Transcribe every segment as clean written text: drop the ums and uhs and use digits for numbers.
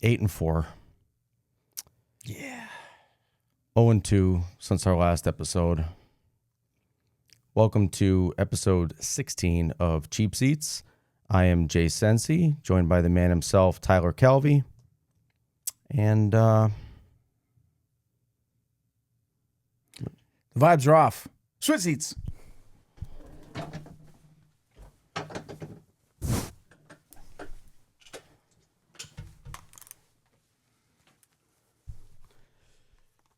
8-4. Yeah. 0-2 since our last episode. Welcome to episode 16 of Cheap Seats. I am Jay Sensi, joined by the man himself, Tyler Calvey. And The vibes are off. Switch seats.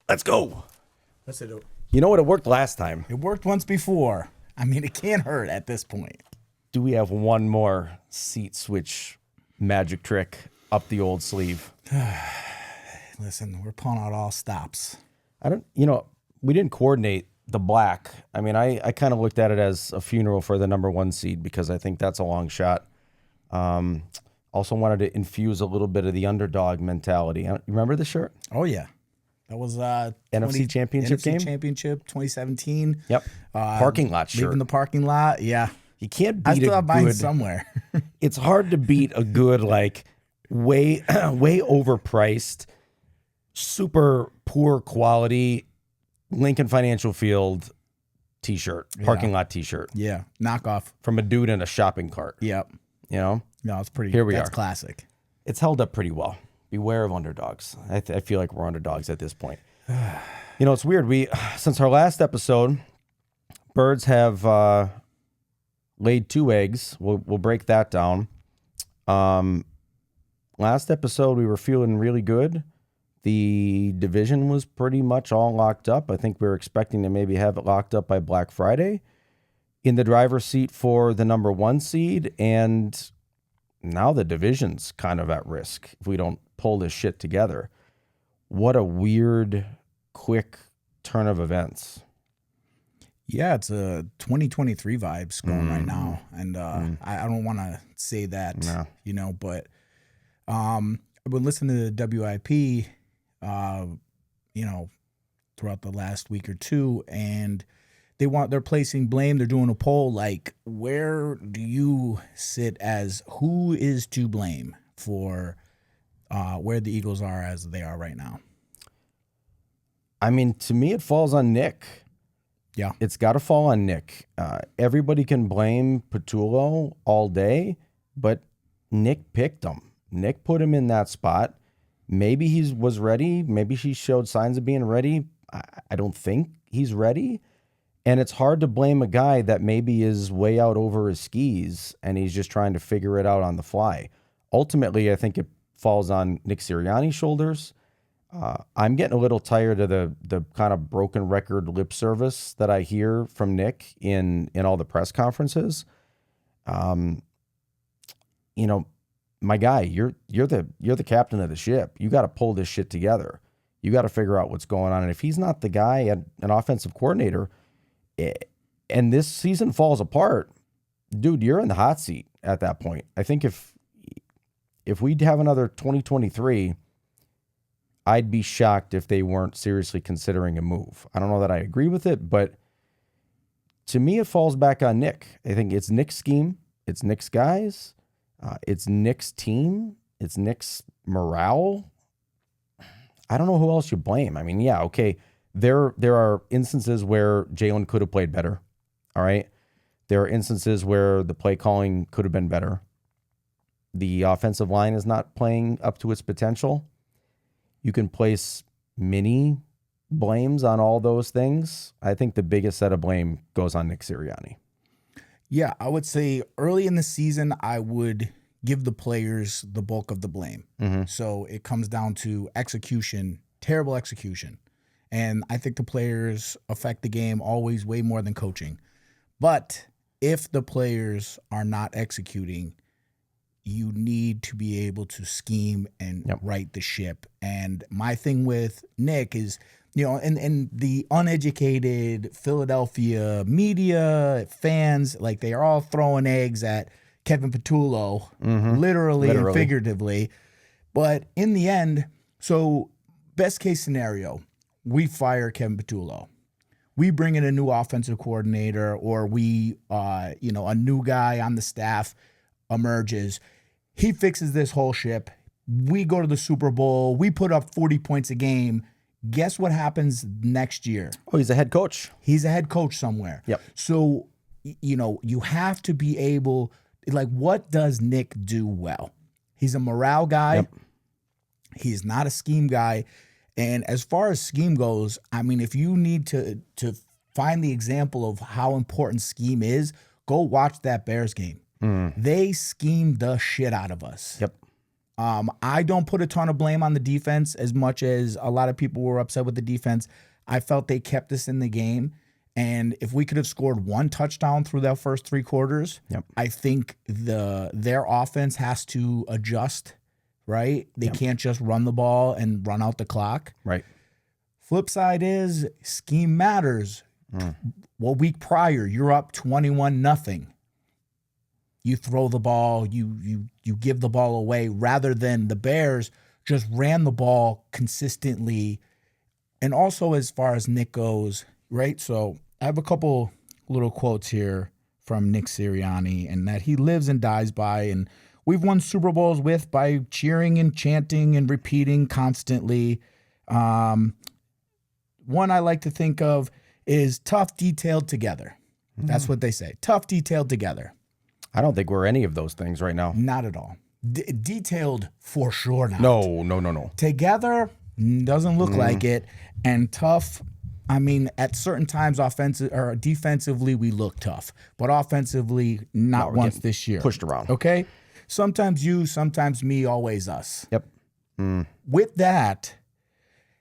let's go. Let's do it. You know what? It worked last time. It worked once before. I mean, it can't hurt at this point. Do we have one more seat switch magic trick up the old sleeve? Listen, we're pulling out all stops. We didn't coordinate the black. I mean, I kind of looked at it as a funeral for the number one seed because I think that's a long shot. Also wanted to infuse a little bit of the underdog mentality. You remember the shirt? Oh, yeah. That was NFC Championship game? NFC Championship 2017. Yep. Parking lot shirt. Leaving the parking lot, yeah. You can't beat I still a have mine good somewhere. It's hard to beat a good, like, way overpriced, super poor quality Lincoln Financial Field t-shirt, parking lot t-shirt. Yeah, knockoff. From a dude in a shopping cart. Yep. You know? No, it's pretty. Here we That's are. classic. It's held up pretty well. Beware of underdogs. I feel like we're underdogs at this point. It's weird. Since our last episode, birds have laid 2 eggs. We'll break that down. Last episode, we were feeling really good. The division was pretty much all locked up. I think we were expecting to maybe have it locked up by Black Friday. In the driver's seat for the number 1 seed, and now the division's kind of at risk if we don't pull this shit together. What a weird, quick turn of events. Yeah, it's a 2023 vibes going right now. And I don't want to say that, but I've been listening to the WIP, throughout the last week or two, and they're placing blame. They're doing a poll, like, where do you sit as who is to blame for where the Eagles are as they are right now? I mean, to me, it falls on Nick. Yeah. It's got to fall on Nick. Everybody can blame Patullo all day, but Nick picked him. Nick put him in that spot. Maybe he was ready. Maybe he showed signs of being ready. I don't think he's ready. And it's hard to blame a guy that maybe is way out over his skis and he's just trying to figure it out on the fly. Ultimately, I think it falls on Nick Sirianni's shoulders. I'm getting a little tired of the kind of broken record lip service that I hear from Nick in all the press conferences. My guy, you're the captain of the ship. You got to pull this shit together. You got to figure out what's going on. And if he's not the guy, an offensive coordinator, and this season falls apart, dude, you're in the hot seat at that point. I think if we'd have another 2023, I'd be shocked if they weren't seriously considering a move. I don't know that I agree with it, but to me, it falls back on Nick. I think it's Nick's scheme. It's Nick's guys. It's Nick's team. It's Nick's morale. I don't know who else you blame. I mean, yeah, okay. There are instances where Jalen could have played better. All right. There are instances where the play calling could have been better. The offensive line is not playing up to its potential. You can place mini blames on all those things. I think the biggest set of blame goes on Nick Sirianni. Yeah, I would say early in the season, I would give the players the bulk of the blame. Mm-hmm. So it comes down to execution, terrible execution. And I think the players affect the game always way more than coaching. But if the players are not executing, you need to be able to scheme and right the ship. And my thing with Nick is, and the uneducated Philadelphia media, fans, like they are all throwing eggs at Kevin Patullo, literally and figuratively. But in the end, so best case scenario, we fire Kevin Patullo. We bring in a new offensive coordinator, or we, a new guy on the staff emerges. He fixes this whole ship. we go to the Super Bowl, we put up 40 points a game. Guess what happens next year? Oh, he's a head coach. He's a head coach somewhere. Yep. So, you have to be able, like, what does Nick do well? He's a morale guy. Yep. He's not a scheme guy. And as far as scheme goes, I mean, if you need to find the example of how important scheme is, go watch that Bears game. They schemed the shit out of us. Yep. I don't put a ton of blame on the defense as much as a lot of people were upset with the defense. I felt they kept us in the game. And if we could have scored one touchdown through that first 3 quarters, Yep. I think their offense has to adjust, right? They can't just run the ball and run out the clock. Right. Flip side is scheme matters. Well, week prior, you're up 21-0. You throw the ball, you give the ball away, rather than the Bears just ran the ball consistently. And also, as far as Nick goes, right? So I have a couple little quotes here from Nick Sirianni, and that he lives and dies by, and we've won Super Bowls with by cheering and chanting and repeating constantly. One I like to think of is tough, detailed, together. That's what they say. Tough, detailed, together. I don't think we're any of those things right now. Not at all. Detailed for sure not. No. Together doesn't look like it. And tough, I mean, at certain times offensive or defensively we look tough, but offensively not once this year. Pushed around. Okay? Sometimes you, sometimes me, always us. Yep. With that,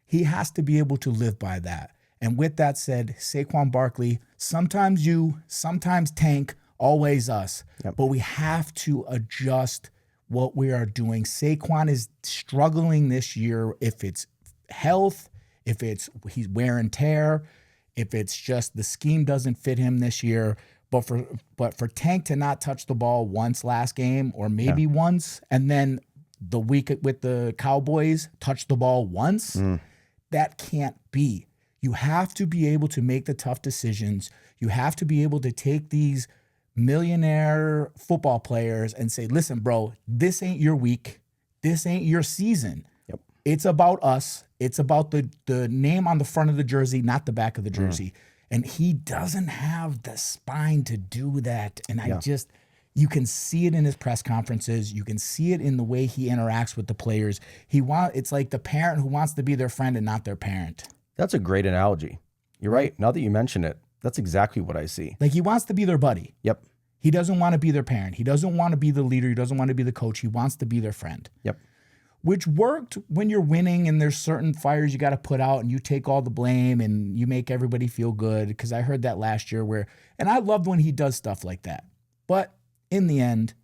he has to be able to live by that. And with that said, Saquon Barkley, sometimes you, sometimes Tank, always us. Yep. But we have to adjust what we are doing. Saquon is struggling this year, if it's health, if it's he's wear and tear, if it's just the scheme doesn't fit him this year. But for Tank to not touch the ball once last game, or maybe once, and then the week with the Cowboys touch the ball once, that can't be. You have to be able to make the tough decisions. You have to be able to take these millionaire football players and say, listen, bro, this ain't your week. This ain't your season. Yep. It's about us. It's about the name on the front of the jersey, not the back of the jersey. And he doesn't have the spine to do that. And you can see it in his press conferences. You can see it in the way he interacts with the players. It's like the parent who wants to be their friend and not their parent. That's a great analogy. You're right. Now that you mention it, that's exactly what I see. Like, he wants to be their buddy. Yep. He doesn't want to be their parent. He doesn't want to be the leader. He doesn't want to be the coach. He wants to be their friend. Yep. Which worked when you're winning and there's certain fires you got to put out and you take all the blame and you make everybody feel good. Because I heard that last year and I loved when he does stuff like that. But in the end,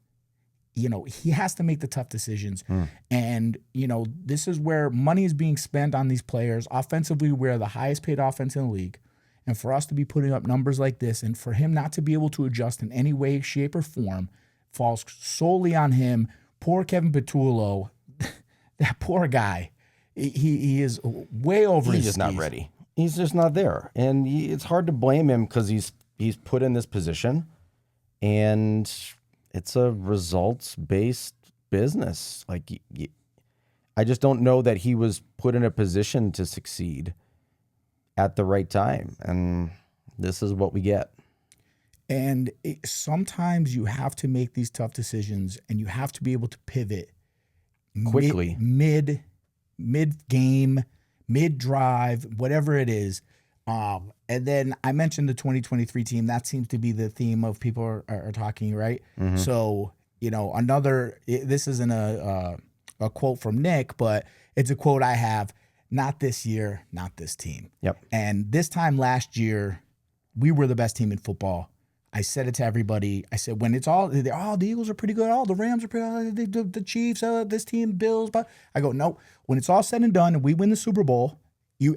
he has to make the tough decisions. And, this is where money is being spent on these players. Offensively, we're the highest paid offense in the league. And for us to be putting up numbers like this and for him not to be able to adjust in any way, shape, or form falls solely on him. Poor Kevin Patullo, that poor guy, he is way over his He's just skis. not ready. He's just not there. And it's hard to blame him because he's put in this position. And it's a results-based business. Like, I just don't know that he was put in a position to succeed at the right time. And this is what we get. And sometimes you have to make these tough decisions and you have to be able to pivot Quickly. mid-game, mid-drive, whatever it is. And then I mentioned the 2023 team. That seems to be the theme of people are talking, right? So, this isn't a quote from Nick, but it's a quote I have. Not this year, not this team. Yep. And this time last year, we were the best team in football. I said it to everybody. I said, when it's all, the Eagles are pretty good. The Rams are pretty good. The Chiefs, this team, Bills. But I go, no. When it's all said and done and we win the Super Bowl,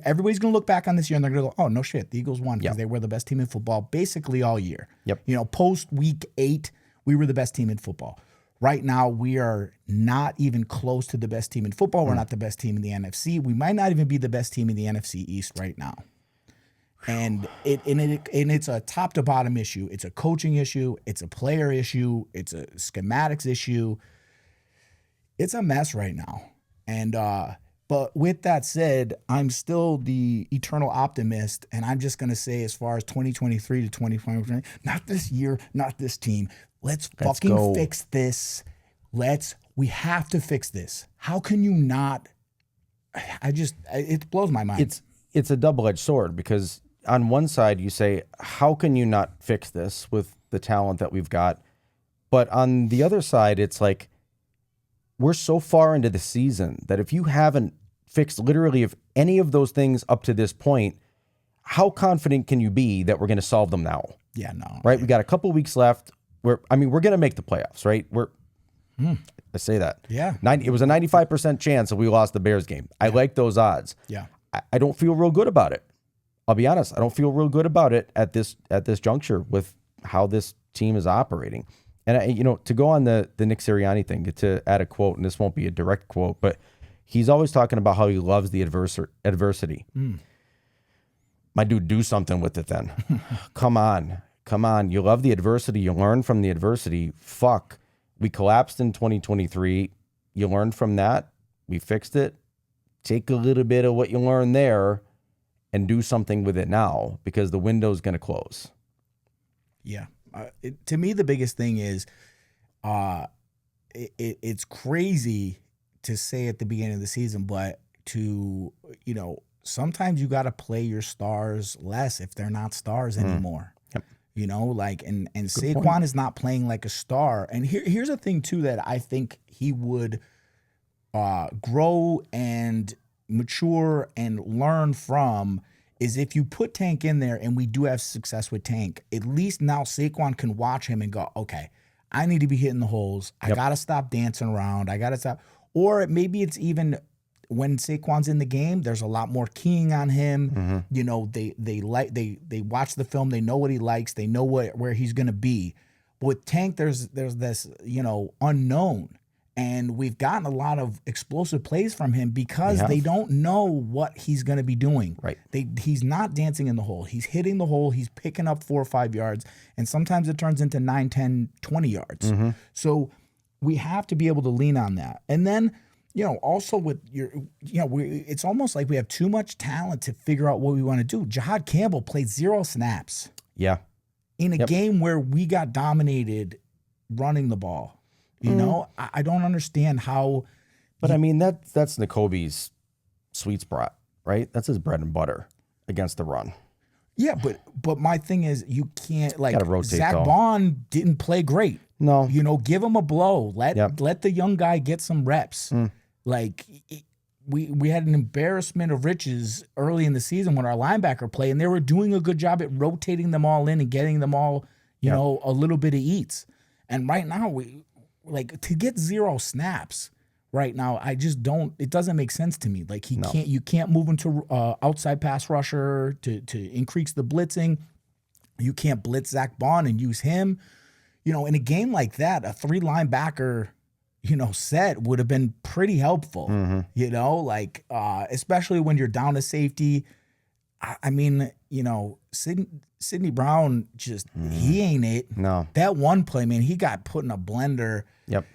everybody's going to look back on this year and they're going to go, oh, no shit, the Eagles won because they were the best team in football basically all year. Yep. Post week 8, we were the best team in football. Right now, we are not even close to the best team in football. We're not the best team in the NFC. We might not even be the best team in the NFC East right now. And it's a top to bottom issue. It's a coaching issue. It's a player issue. It's a schematics issue. It's a mess right now. And but with that said, I'm still the eternal optimist, and I'm just gonna say, as far as 2023 to 2023, not this year, not this team. Let's fucking go. fix this. We have to fix this. How can you not? It blows my mind. It's a double-edged sword, because on one side you say, how can you not fix this with the talent that we've got? But on the other side, it's like, we're so far into the season that if you haven't fixed literally of any of those things up to this point, how confident can you be that we're going to solve them now? Yeah, no. Right? We got a couple weeks left. We're going to make the playoffs, right? I say that. Yeah. It was a 95% chance that we lost the Bears game. I like those odds. Yeah. I don't feel real good about it. I'll be honest. I don't feel real good about it at this juncture with how this team is operating. And, to go on the Nick Sirianni thing, to add a quote, and this won't be a direct quote, but he's always talking about how he loves the adversity. My dude, do something with it then. Come on. You love the adversity. You learn from the adversity. Fuck. We collapsed in 2023. You learned from that. We fixed it. Take a little bit of what you learned there and do something with it now, because the window's going to close. Yeah. To me, the biggest thing is it's crazy to say at the beginning of the season, but sometimes you got to play your stars less if they're not stars anymore. Yep. And Saquon is not playing like a star. And here's a thing too that I think he would grow and mature and learn from, is if you put Tank in there, and we do have success with Tank, at least now Saquon can watch him and go, okay, I need to be hitting the holes. I got to stop dancing around. I got to stop. Or maybe it's even when Saquon's in the game, there's a lot more keying on him. They watch the film. They know what he likes. They know where he's going to be. But with Tank, there's this, unknown. And we've gotten a lot of explosive plays from him because they don't know what he's going to be doing. Right. He's not dancing in the hole. He's hitting the hole. He's picking up 4 or 5 yards. And sometimes it turns into 9, 10, 20 yards. So we have to be able to lean on that. And then, also with it's almost like we have too much talent to figure out what we want to do. Jahad Campbell played 0 snaps. Yeah. In a game where we got dominated running the ball. I don't understand how. But that's N'Kobe's sweet spot, right? That's his bread and butter against the run. Yeah, but my thing is, you can't, like, rotate, Zach though. Bond didn't play great. No. Give him a blow. Let the young guy get some reps. Like, we had an embarrassment of riches early in the season when our linebacker played, and they were doing a good job at rotating them all in and getting them all, a little bit of eats. And right now, to get 0 snaps right now, it doesn't make sense to me. Like, you can't move him to outside pass rusher to increase the blitzing. You can't blitz Zach Bond and use him. In a game like that, a 3 linebacker, set would have been pretty helpful, especially when you're down to safety. Sidney Brown he ain't it. No. That one play, man, he got put in a blender. Yep.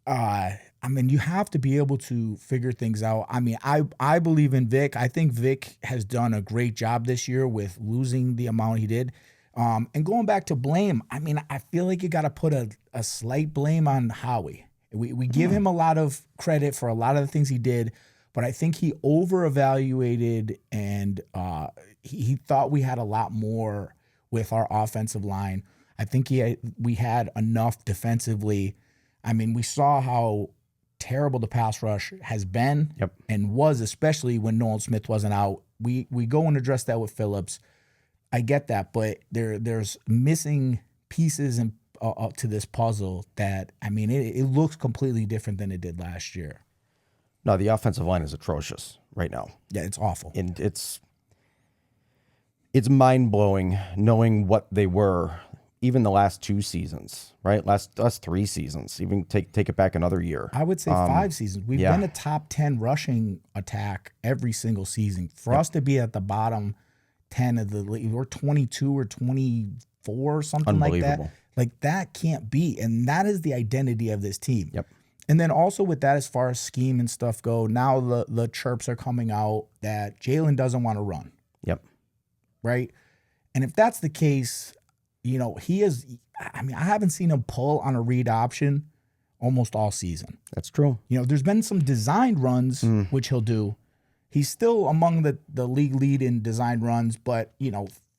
You have to be able to figure things out. I believe in Vic. I think Vic has done a great job this year with losing the amount he did. And going back to blame, I feel like you got to put a slight blame on Howie. We give him a lot of credit for a lot of the things he did, but I think he over-evaluated, and he thought we had a lot more with our offensive line. I think we had enough defensively. We saw how terrible the pass rush has been and was, especially when Nolan Smith wasn't out. We go and address that with Phillips. I get that, but there's missing pieces and to this puzzle that, it looks completely different than it did last year. No, the offensive line is atrocious right now. Yeah, it's awful. And it's mind-blowing knowing what they were even the last 2 seasons, right? Last 3 seasons, even take it back another year. I would say 5 seasons. We've been a top 10 rushing attack every single season. For us to be at the bottom 10 of the league, or 22 or 24 or something like that. Like, that can't be. And that is the identity of this team. Yep. And then also with that, as far as scheme and stuff go, now the chirps are coming out that Jalen doesn't want to run. Yep. Right? And if that's the case, he is, I haven't seen him pull on a read option almost all season. That's true. There's been some designed runs, which he'll do. He's still among the league lead in designed runs, but,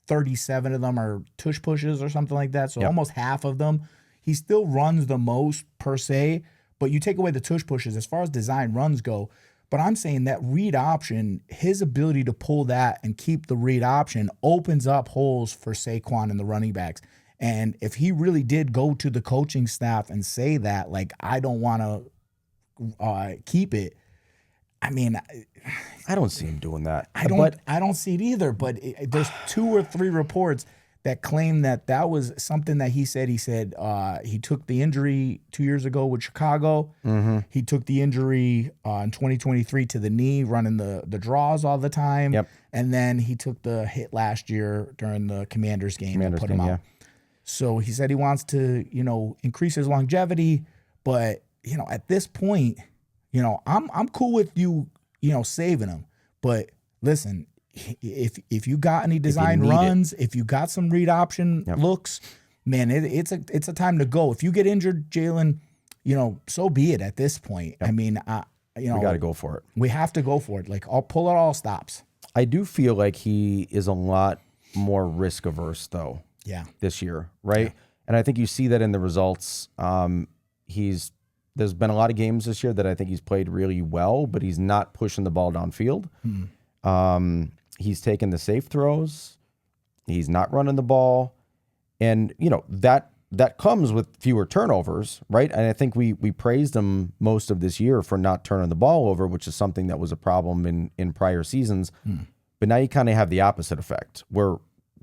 37 of them are tush pushes or something like that. So almost half of them. He still runs the most per se, but you take away the tush pushes as far as design runs go. But I'm saying that read option, his ability to pull that and keep the read option opens up holes for Saquon and the running backs. And if he really did go to the coaching staff and say that, like, I don't want to keep it, I don't see him doing that. I don't see it either. But there's 2 or 3 reports that claim that was something that he said. He said he took the injury 2 years ago with Chicago. Mm-hmm. He took the injury in 2023 to the knee, running the draws all the time. Yep. And then he took the hit last year during the Commanders game and put him out. Yeah. So he said he wants to, increase his longevity. But, at this point, I'm cool with you, saving him. But listen, if you got any design runs, if you got some read option looks, man, it's a time to go. If you get injured, Jalen, so be it at this point. Yep. We got to go for it. We have to go for it. Like, I'll pull it all stops. I do feel like he is a lot more risk averse though. Yeah. This year, right? Yeah. And I think you see that in the results. There's been a lot of games this year that I think he's played really well, but he's not pushing the ball downfield. He's taking the safe throws. He's not running the ball. And, that comes with fewer turnovers, right? And I think we praised him most of this year for not turning the ball over, which is something that was a problem in prior seasons. But now you kind of have the opposite effect where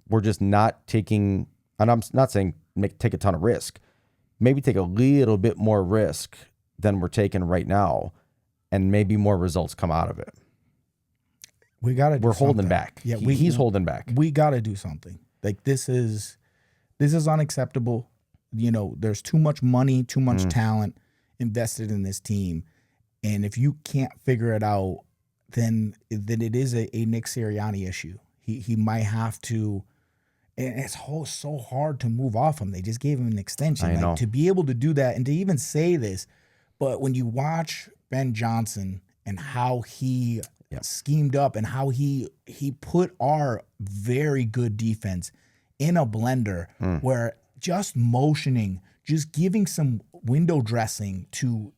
we're just not taking, and I'm not saying take a ton of risk, maybe take a little bit more risk than we're taking right now, and maybe more results come out of it. We're holding back. Yeah, he's holding back. We got to do something. Like, this is unacceptable. There's too much money, too much talent invested in this team, and if you can't figure it out, then it is a Nick Sirianni issue. He might have to. And it's so hard to move off him. They just gave him an extension. I know. To be able to do that and to even say this, but when you watch Ben Johnson and how he schemed up and how he put our very good defense in a blender where just motioning, just giving some window dressing to,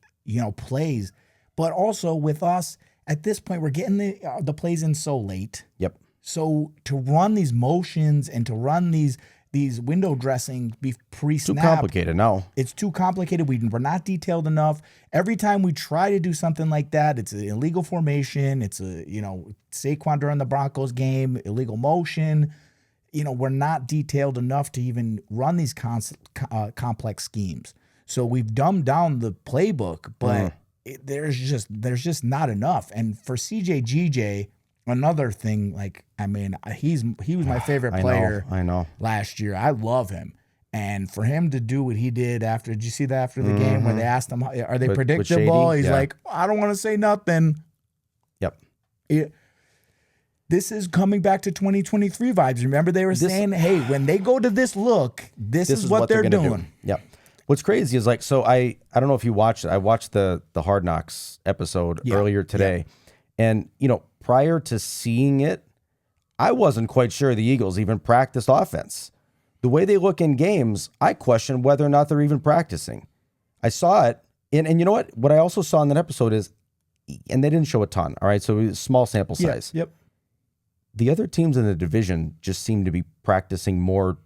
plays. But also with us, at this point, we're getting the plays in so late. Yep. So to run these motions and to run these window dressing pre-snap, too complicated now. It's too complicated. We're not detailed enough. Every time we try to do something like that, it's an illegal formation. It's Saquon during the Broncos game, illegal motion. We're not detailed enough to even run these complex schemes. So we've dumbed down the playbook, but there's just not enough. And for CJ, another thing, he was my favorite player. I know. Last year, I love him, and for him to do what he did after, did you see that after the game where they asked him, "Are they predictable?" He's like, "I don't want to say nothing." Yep. This is coming back to 2023 vibes. Remember, they were saying, "Hey, when they go to this look, this is what they're doing." Yep. What's crazy is so I don't know if you watched it. I watched the Hard Knocks episode earlier today, and prior to seeing it, I wasn't quite sure the Eagles even practiced offense. The way they look in games, I question whether or not they're even practicing. I saw it, and you know what? What I also saw in that episode is, and they didn't show a ton, all right? So it was small sample size. Yep. The other teams in the division just seem to be practicing more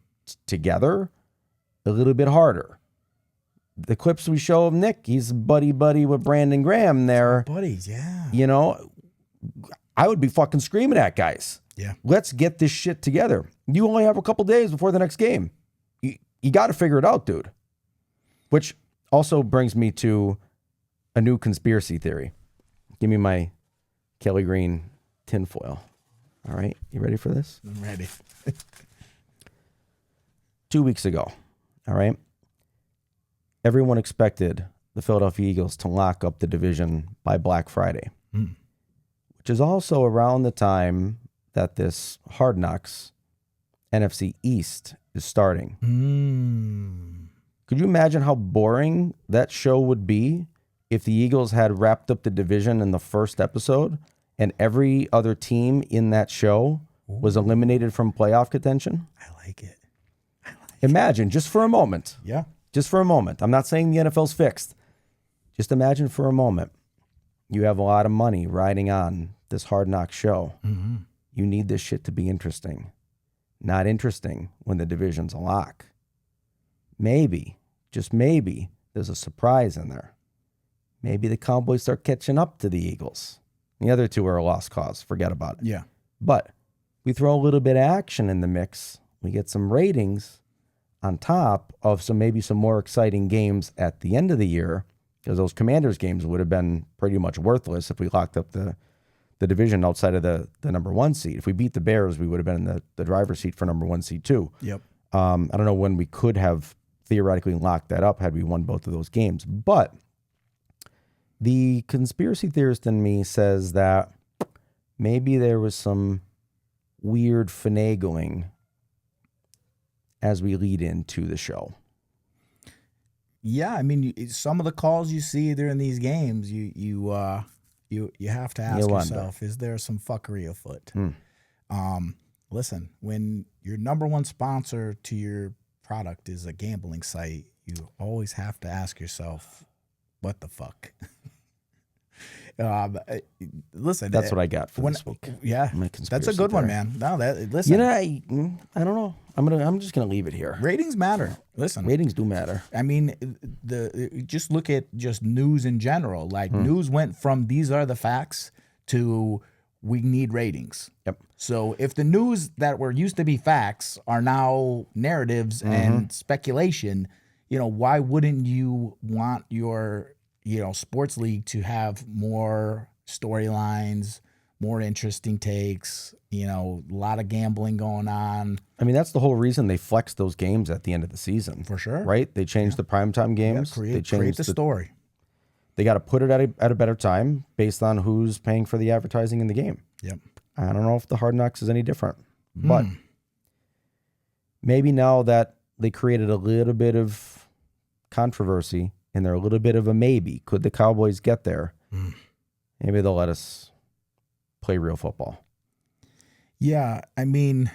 together, a little bit harder. The clips we show of Nick, he's buddy with Brandon Graham there. Buddies, yeah. I would be fucking screaming at guys. Yeah. Let's get this shit together. You only have a couple days before the next game. You got to figure it out, dude. Which also brings me to a new conspiracy theory. Give me my Kelly Green tinfoil. All right. You ready for this? I'm ready. 2 weeks ago. All right. Everyone expected the Philadelphia Eagles to lock up the division by Black Friday, which is also around the time that this Hard Knocks NFC East is starting. Could you imagine how boring that show would be if the Eagles had wrapped up the division in the first episode and every other team in that show was eliminated from playoff contention? I like it. Imagine, just for a moment. Yeah. Just for a moment. I'm not saying the NFL's fixed. Just imagine for a moment. You have a lot of money riding on this Hard Knock show. You need this shit to be interesting. Not interesting when the division's a lock. Maybe, just maybe, there's a surprise in there. Maybe the Cowboys start catching up to the Eagles. The other two are a lost cause. Forget about it. Yeah. But we throw a little bit of action in the mix. We get some ratings on top of maybe some more exciting games at the end of the year, because those Commanders games would have been pretty much worthless if we locked up the division outside of the number one seed. If we beat the Bears, we would have been in the driver's seat for number one seed too. Yep. I don't know when we could have theoretically locked that up had we won both of those games. But the conspiracy theorist in me says that maybe there was some weird finagling as we lead into the show. Yeah, I mean, some of the calls you see during these games, you have to ask yourself, is there some fuckery afoot? Listen, when your number one sponsor to your product is a gambling site, you always have to ask yourself, what the fuck? Listen, that's what I got for this week. Yeah, that's a good one, man. No, listen. You know, I don't know. I'm just gonna leave it here. Ratings matter. Listen, ratings do matter. I mean, just look at just news in general. Like news went from these are the facts to we need ratings. Yep. So if the news that were used to be facts are now narratives and speculation, why wouldn't you want your sports league to have more storylines, more interesting takes, a lot of gambling going on. I mean, that's the whole reason they flexed those games at the end of the season. For sure. Right? They changed the primetime games. They create the story. They got to put it at a better time based on who's paying for the advertising in the game. Yep. I don't know if the Hard Knocks is any different. But maybe now that they created a little bit of controversy and they're a little bit of a maybe, could the Cowboys get there? Maybe they'll let us play real football. Yeah, I mean,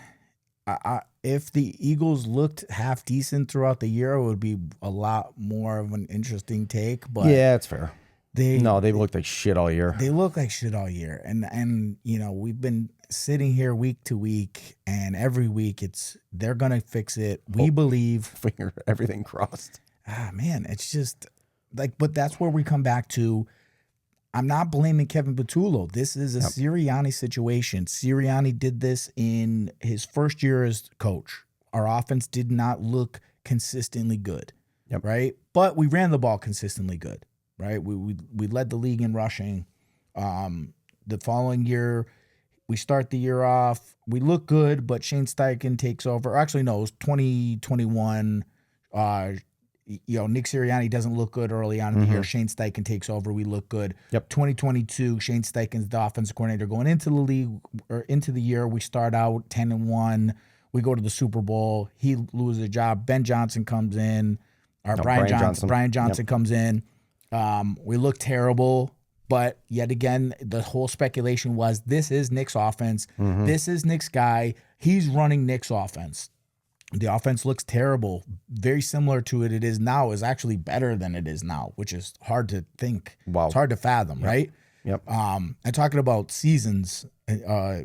if the Eagles looked half decent throughout the year, it would be a lot more of an interesting take. But yeah, it's fair. They've looked like shit all year. They look like shit all year, and we've been sitting here week to week, and every week they're gonna fix it. We believe. Finger everything crossed. Man, it's just but that's where we come back to. I'm not blaming Kevin Patullo. This is a Sirianni situation. Sirianni did this in his first year as coach. Our offense did not look consistently good, right? But we ran the ball consistently good, right? We led the league in rushing. The following year, we start the year off. We look good, but Shane Steichen takes over. Actually, no, it was 2021. Nick Sirianni doesn't look good early on in the year. Shane Steichen takes over. We look good. 2022, Shane Steichen's the offensive coordinator going into the league or into the year. We start out 10-1. We go to the Super Bowl. He loses a job. Ben Johnson comes in. Brian Johnson comes in. We look terrible. But yet again, the whole speculation was this is Nick's offense. This is Nick's guy. He's running Nick's offense. The offense looks terrible. Very similar to it is now. Is actually better than it is now, which is hard to think. Wow. It's hard to fathom, right? Yep. And talking about seasons,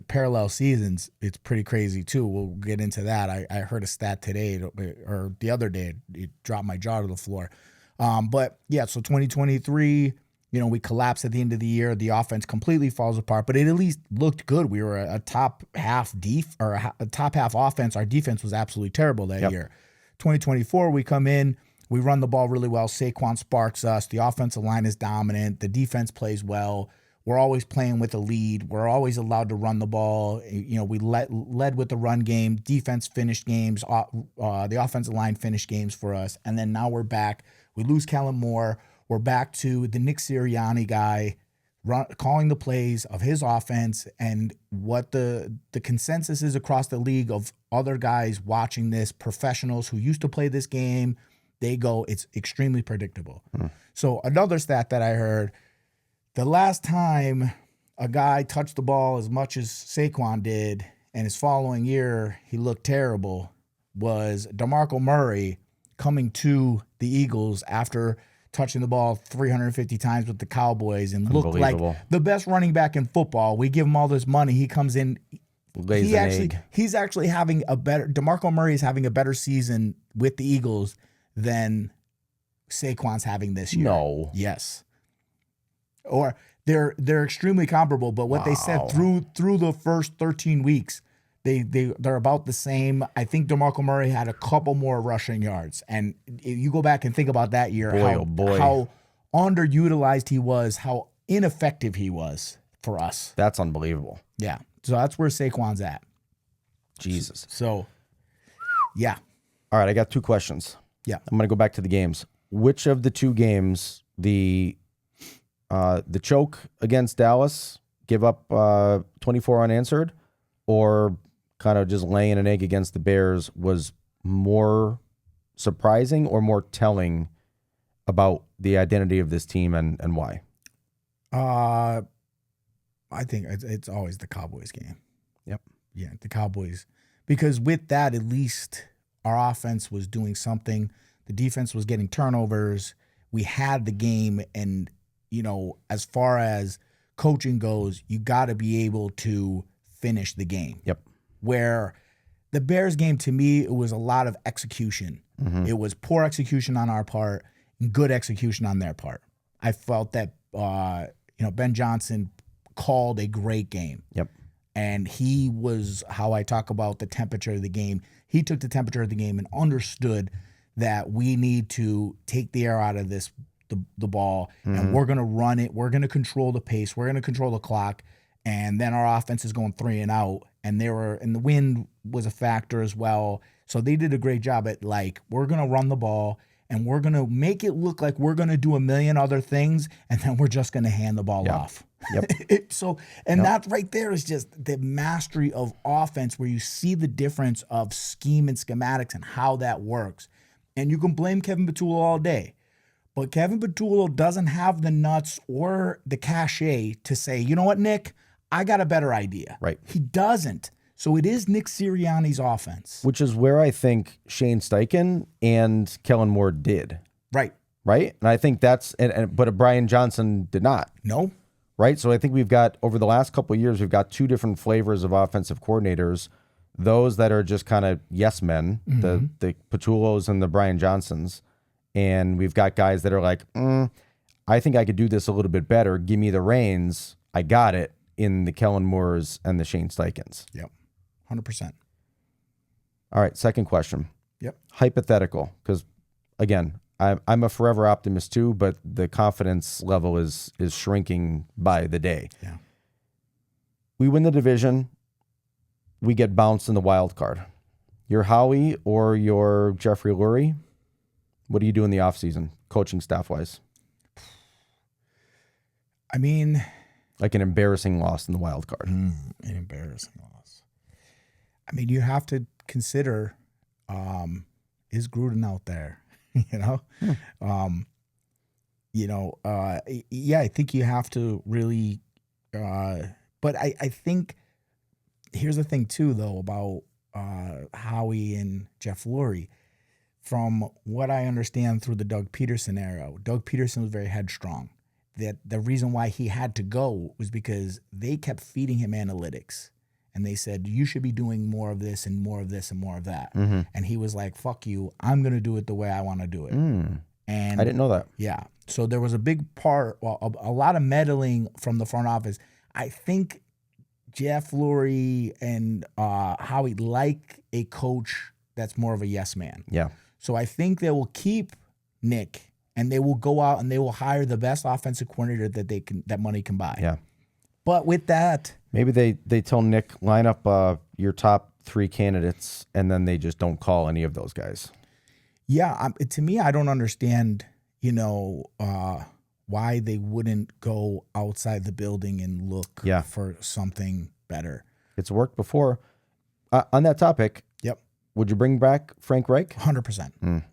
parallel seasons, it's pretty crazy too. We'll get into that. I heard a stat today or the other day. It dropped my jaw to the floor. But yeah, so 2023, we collapsed at the end of the year. The offense completely falls apart, but it at least looked good. We were a top half a top half offense. Our defense was absolutely terrible that year. 2024, we come in, we run the ball really well. Saquon sparks us. The offensive line is dominant. The defense plays well. We're always playing with a lead. We're always allowed to run the ball. We led with the run game. Defense finished games. The offensive line finished games for us. And then now we're back. We lose Kellen Moore. we're back to the Nick Sirianni guy calling the plays of his offense, and what the consensus is across the league of other guys watching this, professionals who used to play this game, they go, it's extremely predictable. So another stat that I heard, the last time a guy touched the ball as much as Saquon did, and his following year he looked terrible, was Demarco Murray coming to the Eagles after touching the ball 350 times with the Cowboys and looked like the best running back in football. We give him all this money. He comes in. He's actually having a better, DeMarco Murray is having a better season with the Eagles than Saquon's having this year. No. Yes. Or they're extremely comparable, but what they said through the first 13 weeks, they're about the same. I think DeMarco Murray had a couple more rushing yards. And if you go back and think about that year, how underutilized he was, how ineffective he was for us. That's unbelievable. Yeah. So that's where Saquon's at. Jesus. So, yeah. All right, I got 2 questions. Yeah. I'm going to go back to the games. Which of the 2 games, the choke against Dallas, give up 24 unanswered, or kind of just laying an egg against the Bears, was more surprising or more telling about the identity of this team and why? I think it's always the Cowboys game. Yep. Yeah, the Cowboys. Because with that, at least our offense was doing something. The defense was getting turnovers. We had the game. And, you know, as far as coaching goes, you got to be able to finish the game. Yep. Where the Bears game, to me, it was a lot of execution. Mm-hmm. It was poor execution on our part and good execution on their part. I felt that, Ben Johnson called a great game. Yep. And he was, how I talk about the temperature of the game, he took the temperature of the game and understood that we need to take the air out of the ball, and we're going to run it. We're going to control the pace. We're going to control the clock. And then our offense is going 3 and out. And the wind was a factor as well. So they did a great job at, like, we're going to run the ball and we're going to make it look like we're going to do a million other things, and then we're just going to hand the ball off. Yep. That right there is just the mastery of offense, where you see the difference of scheme and schematics and how that works. And you can blame Kevin Patullo all day, but Kevin Patullo doesn't have the nuts or the cachet to say, you know what, Nick, I got a better idea. Right. He doesn't. So it is Nick Sirianni's offense. Which is where I think Shane Steichen and Kellen Moore did. Right. Right? And I think that's, but Brian Johnson did not. No. Right? So I think we've got, over the last couple of years, we've got 2 different flavors of offensive coordinators. Those that are just kind of yes men, the Patullos and the Brian Johnsons. And we've got guys that are like, I think I could do this a little bit better. Give me the reins. I got it, in the Kellen Moores and the Shane Steichens. Yep. 100%. All right, second question. Yep. Hypothetical, because, again, I'm a forever optimist too, but the confidence level is shrinking by the day. Yeah. We win the division. We get bounced in the wild card. You're Howie or you're Jeffrey Lurie. What do you do in the offseason, coaching staff-wise? I mean, like an embarrassing loss in the wild card. An embarrassing loss. I mean, you have to consider, is Gruden out there? I think you have to really, but I think here's the thing too, though, about Howie and Jeff Lurie. From what I understand through the Doug Peterson era, Doug Peterson was very headstrong. That the reason why he had to go was because they kept feeding him analytics. And they said, you should be doing more of this and more of this and more of that. Mm-hmm. And he was like, fuck you, I'm going to do it the way I want to do it. And I didn't know that. Yeah. So there was a big part, a lot of meddling from the front office. I think Jeff Lurie and Howie like a coach that's more of a yes man. Yeah. So I think they will keep Nick, and they will go out and they will hire the best offensive coordinator that money can buy. Yeah. But with that, maybe they tell Nick, line up your top 3 candidates, and then they just don't call any of those guys. Yeah, to me, I don't understand. why they wouldn't go outside the building and look for something better. It's worked before. On that topic, would you bring back Frank Reich? 100%.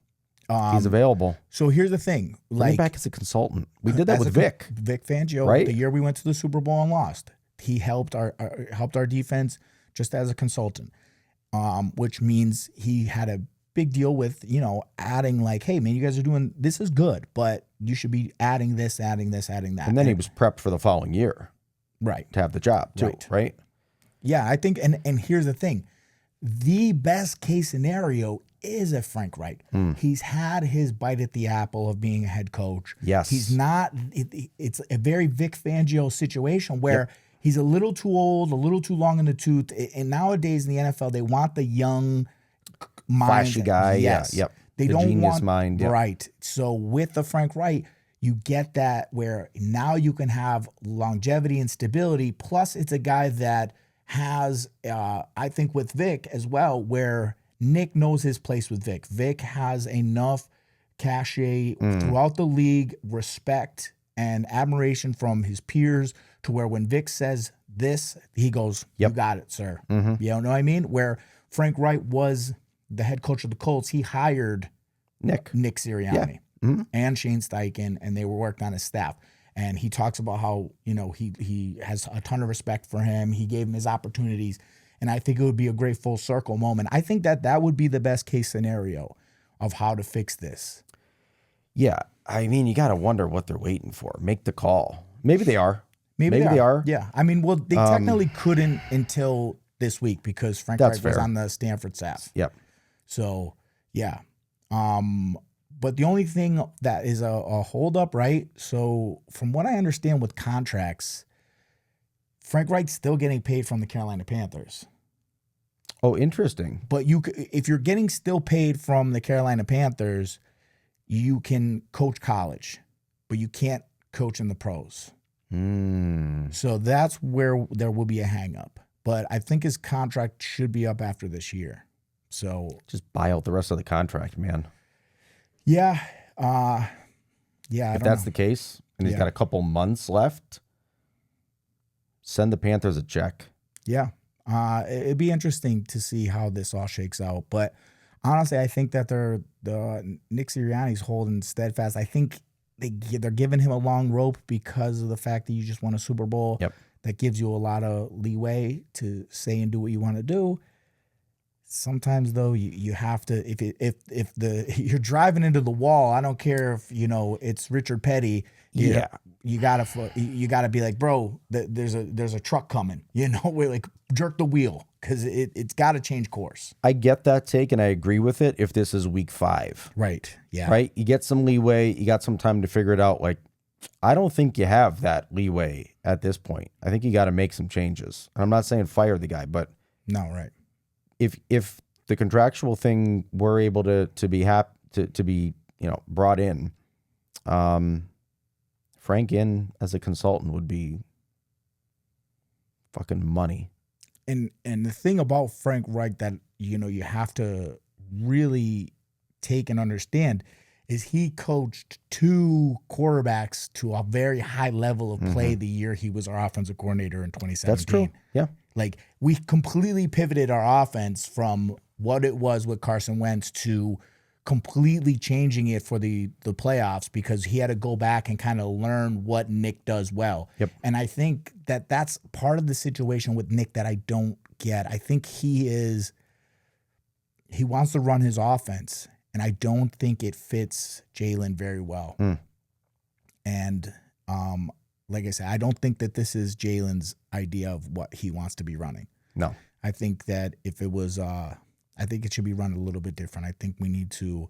He's available. So here's the thing. Bring him back as a consultant. We did that with Vic. Vic Fangio, right? The year we went to the Super Bowl and lost. He helped our defense just as a consultant, which means he had a big deal with, adding like, hey, man, you guys are doing, this is good, but you should be adding this, adding that. And then he was prepped for the following year. Right. To have the job too, right? Yeah, I think, and here's the thing. The best case scenario is a Frank Reich. He's had his bite at the apple of being a head coach. Yes. He's not, it's a very Vic Fangio situation where he's a little too old, a little too long in the tooth. And nowadays in the NFL, they want the young mind. Flashy guy. Yes. Yeah. Yep. They the don't genius want, mind. Yep. Right. So with the Frank Reich, you get that where now you can have longevity and stability. Plus, it's a guy that has, I think with Vic as well, where Nick knows his place with Vic. Vic has enough cachet throughout the league, respect and admiration from his peers to where when Vic says this, he goes, you got it, sir. You know what I mean? Where Frank Reich was the head coach of the Colts, he hired Nick Sirianni and Shane Steichen, and they were worked on his staff. And he talks about how, he has a ton of respect for him. He gave him his opportunities. And I think it would be a great full circle moment. I think that would be the best case scenario of how to fix this. Yeah. I mean, you got to wonder what they're waiting for. Make the call. Maybe they are. Maybe they are. Yeah. I mean, well, they technically couldn't until this week because Frank Reich was on the Stanford staff. Yep. So, yeah. But the only thing that is a holdup, right? So from what I understand with contracts, Frank Reich's still getting paid from the Carolina Panthers. Oh, interesting. But if you're getting still paid from the Carolina Panthers, you can coach college, but you can't coach in the pros. So that's where there will be a hang up. But I think his contract should be up after this year. So just buy out the rest of the contract, man. Yeah. If that's the case, and he's got a couple months left, send the Panthers a check. Yeah. It'd be interesting to see how this all shakes out. But honestly, I think that the Nick Sirianni's holding steadfast. I think they're giving him a long rope because of the fact that you just won a Super Bowl. Yep. That gives you a lot of leeway to say and do what you want to do. Sometimes though, you have to, if you're driving into the wall, I don't care if it's Richard Petty. You gotta be like, bro, there's a truck coming. We're like, jerk the wheel because it's got to change course. I get that take and I agree with it. If this is week 5, right? Yeah, right. You get some leeway. You got some time to figure it out. Like, I don't think you have that leeway at this point. I think you got to make some changes. And I'm not saying fire the guy, but no, right. If the contractual thing were able to be brought in, Frank in as a consultant would be fucking money. And the thing about Frank Reich that you have to really take and understand is he coached 2 quarterbacks to a very high level of play the year he was our offensive coordinator in 2017. That's true. Yeah. Like, we completely pivoted our offense from what it was with Carson Wentz to completely changing it for the playoffs because he had to go back and kind of learn what Nick does well. Yep. And I think that that's part of the situation with Nick that I don't get. I think he wants to run his offense, and I don't think it fits Jalen very well. And like I said, I don't think that this is Jalen's idea of what he wants to be running. No. I think that if it was, I think it should be run a little bit different. I think we need to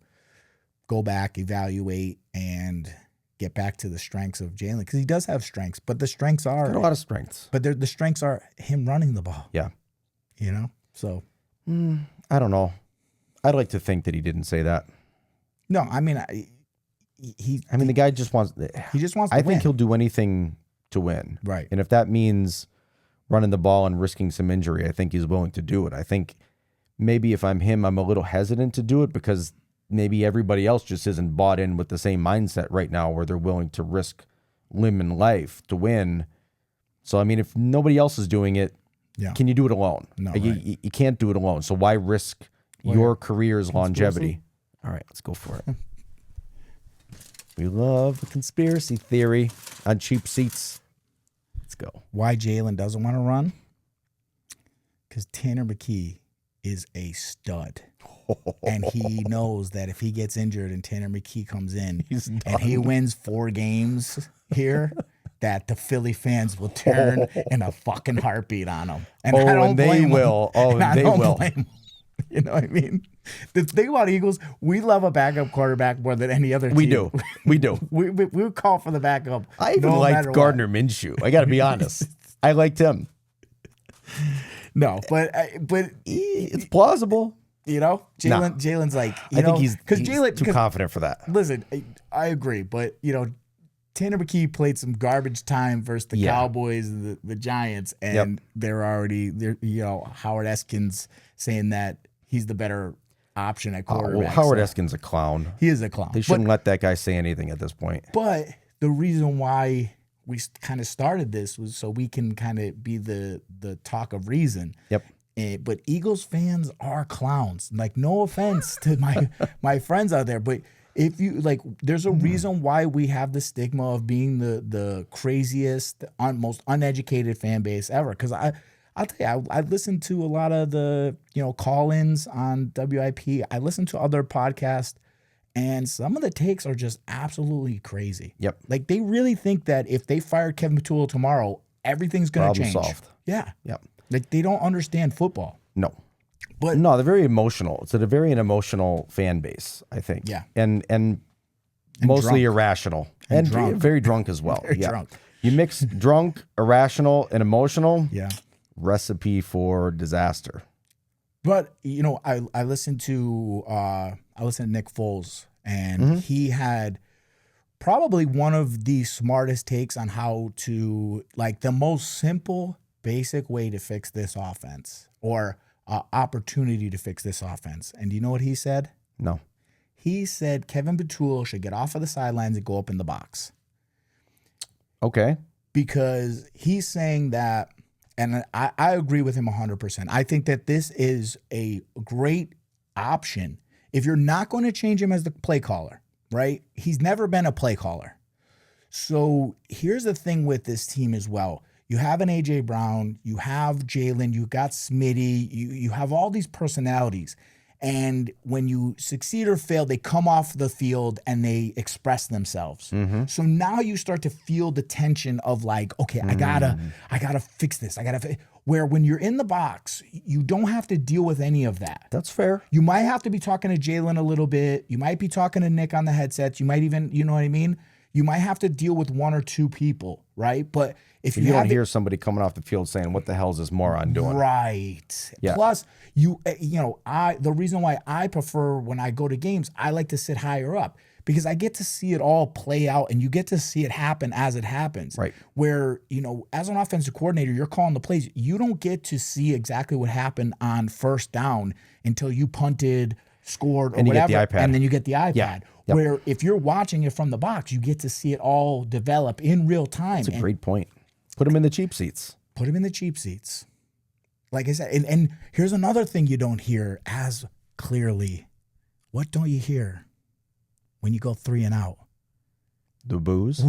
go back, evaluate, and get back to the strengths of Jalen because he does have strengths, but the strengths are a lot of strengths. But the strengths are him running the ball. Yeah. So I don't know. I'd like to think that he didn't say that. No, I mean, the guy just wants. He just wants to I win. think he'll do anything to win. Right. And if that means running the ball and risking some injury, I think he's willing to do it. I think maybe if I'm him, I'm a little hesitant to do it because maybe everybody else just isn't bought in with the same mindset right now where they're willing to risk limb and life to win. So, I mean, if nobody else is doing it, can you do it alone? No, like, right. you can't do it alone. So why risk your career's longevity? All right, let's go for it. We love the conspiracy theory on cheap seats. Let's go. Why Jalen doesn't want to run? Because Tanner McKee is a stud. And he knows that if he gets injured and Tanner McKee comes in and he wins 4 games here, that the Philly fans will turn in a fucking heartbeat on him. And I don't blame them. They will. You know what I mean? The thing about Eagles, we love a backup quarterback more than any other team. We do. We would call for the backup. I even liked Gardner Minshew. I got to be honest. I liked him. No, but it's plausible. You know, Jalen's like, I think he's too confident for that. Listen, I agree, but you know, Tanner McKee played some garbage time versus the Cowboys and the Giants, and they're you know, Howard Eskin's saying that he's the better option at quarterback. Well, Howard Eskin's a clown. He is a clown. They shouldn't let that guy say anything at this point. But the reason why we kind of started this was so we can kind of be the talk of reason. Yep. But Eagles fans are clowns. Like, no offense to my friends out there, but if you like, there's a reason why we have the stigma of being the craziest, most uneducated fan base ever. Because I'll tell you, I listened to a lot of the call-ins on WIP. I listened to other podcasts, and some of the takes are just absolutely crazy. Yep. Like, they really think that if they fire Kevin Patullo tomorrow, everything's going to change. Problem solved. Yeah. Yep. Like, they don't understand football. No. But no, they're very emotional. It's a very emotional fan base, I think. Yeah. And mostly drunk. irrational. And very drunk as well. Very drunk. You mix drunk, irrational, and emotional. Yeah. Recipe for disaster. But I listened to Nick Foles, and he had probably one of the smartest takes on how to, like, the most simple, basic way to fix this offense, or opportunity to fix this offense. And do you know what he said? No. He said Kevin Patullo should get off of the sidelines and go up in the box. Okay. Because he's saying that, and I agree with him 100%. I think that this is a great option if you're not going to change him as the play caller, right? He's never been a play caller. So here's the thing with this team as well. You have an A.J. Brown, you have Jalen, you got Smitty, you have all these personalities. And when you succeed or fail, they come off the field and they express themselves. Mm-hmm. So now you start to feel the tension of, like, okay, I gotta fix this. Where when you're in the box, you don't have to deal with any of that. That's fair. You might have to be talking to Jalen a little bit. You might be talking to Nick on the headsets. You might even, you know what I mean? You might have to deal with 1 or 2 people, right? But if you don't hear somebody coming off the field saying, "What the hell is this moron doing?" Right. Yeah. Plus, the reason why I prefer when I go to games, I like to sit higher up because I get to see it all play out, and you get to see it happen as it happens. Right. Where, as an offensive coordinator, you're calling the plays. You don't get to see exactly what happened on first down until you punted, scored, or and whatever. You get the iPad. And then you get the iPad. Yeah. Yep. Where if you're watching it from the box, you get to see it all develop in real time. That's a great point. Put them in the cheap seats. Put him in the cheap seats. Like I said, and here's another thing you don't hear as clearly. What don't you hear when you go 3 and out? The booze.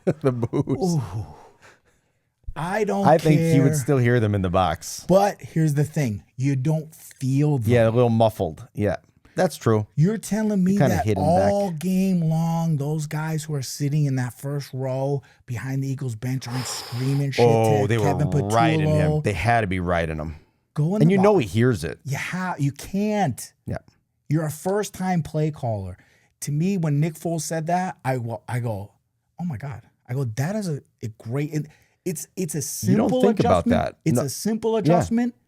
The booze. Ooh. I think you would still hear them in the box. But here's the thing. You don't feel them. Yeah, a little muffled. Yeah. That's true. You're telling me kinda that all game long, those guys who are sitting in that first row behind the Eagles bench aren't screaming shit to they Kevin were Patullo. riding him. They had to be riding him. Go in and the you box. know he hears it. You can't. Yeah. You're a first-time play caller. To me, when Nick Foles said that, I go, oh my God. I go, that is a great. It's a simple you don't think adjustment. about that. It's a simple adjustment. Yeah.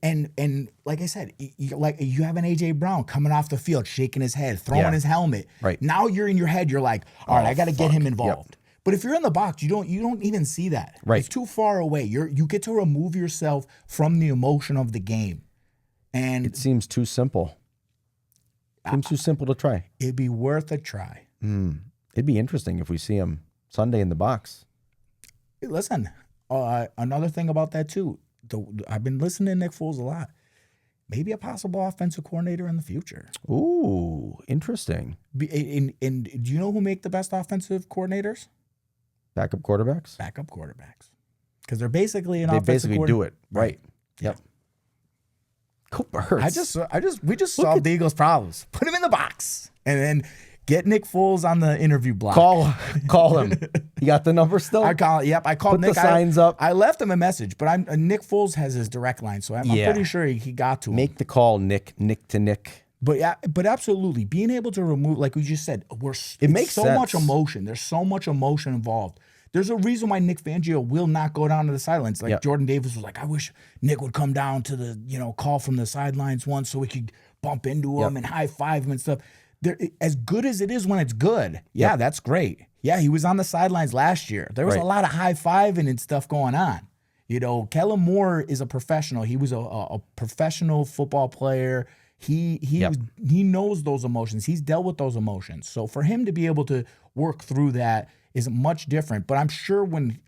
And like I said, you have an A.J. Brown coming off the field, shaking his head, throwing his helmet. Right. Now you're in your head, you're like, all right, I got to get him involved. Yep. But if you're in the box, you don't even see that. Right. It's too far away. You get to remove yourself from the emotion of the game. And it seems too simple. Seems too simple to try. It'd be worth a try. It'd be interesting if we see him Sunday in the box. Listen, another thing about that too, I've been listening to Nick Foles a lot. Maybe a possible offensive coordinator in the future. Ooh, interesting. And do you know who make the best offensive coordinators? Backup quarterbacks? Backup quarterbacks. Because they're basically They basically do it. Right. Yep. Go Birds. We just solved the Eagles' problems. Put him in the box. And then get Nick Foles on the interview block. Call him. You got the number still? I called Put Nick. The signs up. I left him a message, but Nick Foles has his direct line, so I'm pretty sure he got to him. Make the call, Nick to Nick. But absolutely, being able to remove, like we just said, it makes so sense. much emotion. There's so much emotion involved. There's a reason why Nick Fangio will not go down to the sidelines. Like Jordan Davis was like, I wish Nick would come down to the call from the sidelines once so we could bump into him and high five him and stuff. As good as it is when it's good, that's great. Yeah, he was on the sidelines last year. There was a lot of high fiving and stuff going on. Kellen Moore is a professional. He was a professional football player. He knows those emotions. He's dealt with those emotions. So for him to be able to work through that is much different. But I'm sure when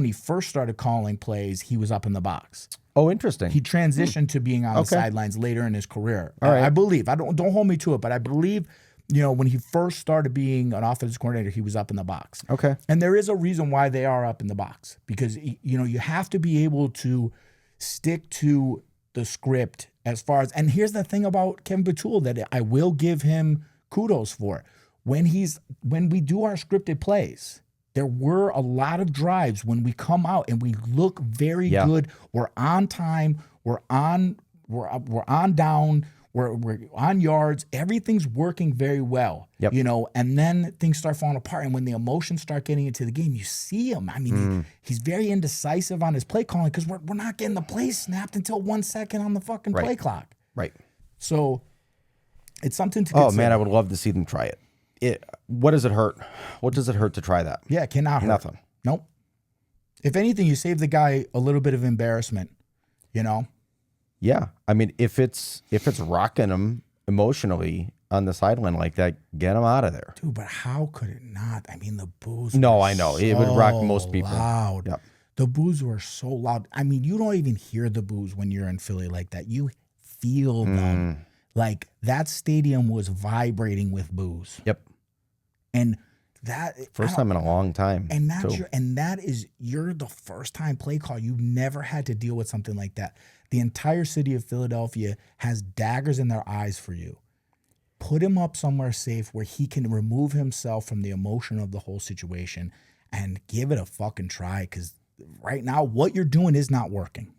he first started calling plays, he was up in the box. Oh, interesting. He transitioned to being on the sidelines later in his career. All right. I believe. Don't hold me to it, but I believe, when he first started being an offensive coordinator, he was up in the box. Okay. And there is a reason why they are up in the box, because you have to be able to stick to the script as far as, and here's the thing about Kevin Patullo that I will give him kudos for. When we do our scripted plays, there were a lot of drives when we come out and we look very good. We're on time. We're on down. We're on yards. Everything's working very well. Yep. And then things start falling apart. And when the emotions start getting into the game, you see him. I mean, he's very indecisive on his play calling because we're not getting the play snapped until 1 second on the fucking play clock. Right. So it's something to consider. Oh man, I would love to see them try it. What does it hurt? What does it hurt to try that? Yeah, it cannot hurt. Nothing. Nope. If anything, you save the guy a little bit of embarrassment, Yeah. I mean, if it's rocking him emotionally on the sideline like that, get him out of there. Dude, but how could it not? I mean, the boos No, were I know. so It would rock most people. Loud. Yep. The boos were so loud. I mean, you don't even hear the boos when you're in Philly like that. You feel them. Like that stadium was vibrating with boos. Yep. And that first time in a long time. And you're the first time play call. You've never had to deal with something like that. The entire city of Philadelphia has daggers in their eyes for you. Put him up somewhere safe where he can remove himself from the emotion of the whole situation and give it a fucking try. Because right now, what you're doing is not working.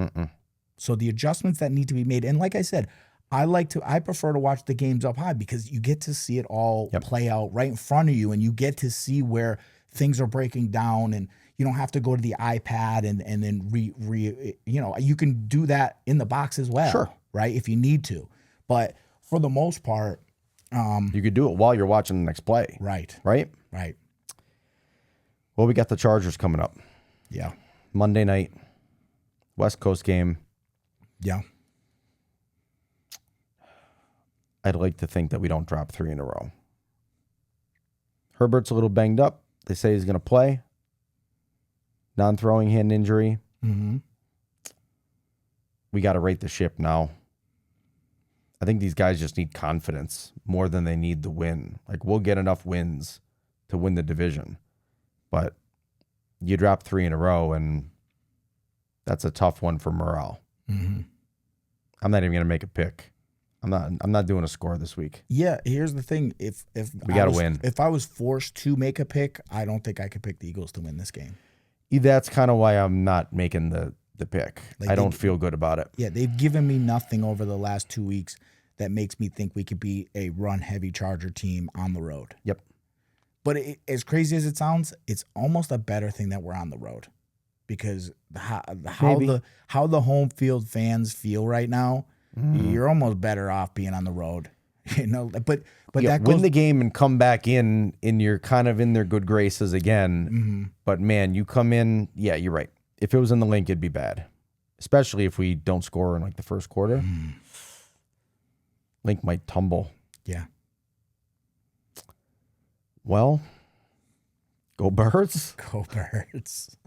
So the adjustments that need to be made, and like I said, I prefer to watch the games up high because you get to see it all play out right in front of you, and you get to see where things are breaking down, and you don't have to go to the iPad and then you can do that in the box as well, sure, right? If you need to, but for the most part, you could do it while you're watching the next play, right? Well, we got the Chargers coming up, Monday night, West Coast game, I'd like to think that we don't drop 3 in a row. Herbert's a little banged up. They say he's going to play. Non-throwing hand injury. We got to rate the ship now. I think these guys just need confidence more than they need the win. Like, we'll get enough wins to win the division. But you drop 3 in a row, and that's a tough one for morale. I'm not even going to make a pick. I'm not doing a score this week. Yeah, here's the thing. If we got to win. If I was forced to make a pick, I don't think I could pick the Eagles to win this game. That's kind of why I'm not making the pick. Like, I don't feel good about it. Yeah, they've given me nothing over the last 2 weeks that makes me think we could be a run-heavy Charger team on the road. Yep. But as crazy as it sounds, it's almost a better thing that we're on the road, because how the home field fans feel right now, you're almost better off being on the road, But that win the game and come back in, and you're kind of in their good graces again. But man, you come in, you're right. If it was in the link, it'd be bad, especially if we don't score in like the first quarter. Link might tumble. Yeah, Well, go Birds. Go Birds.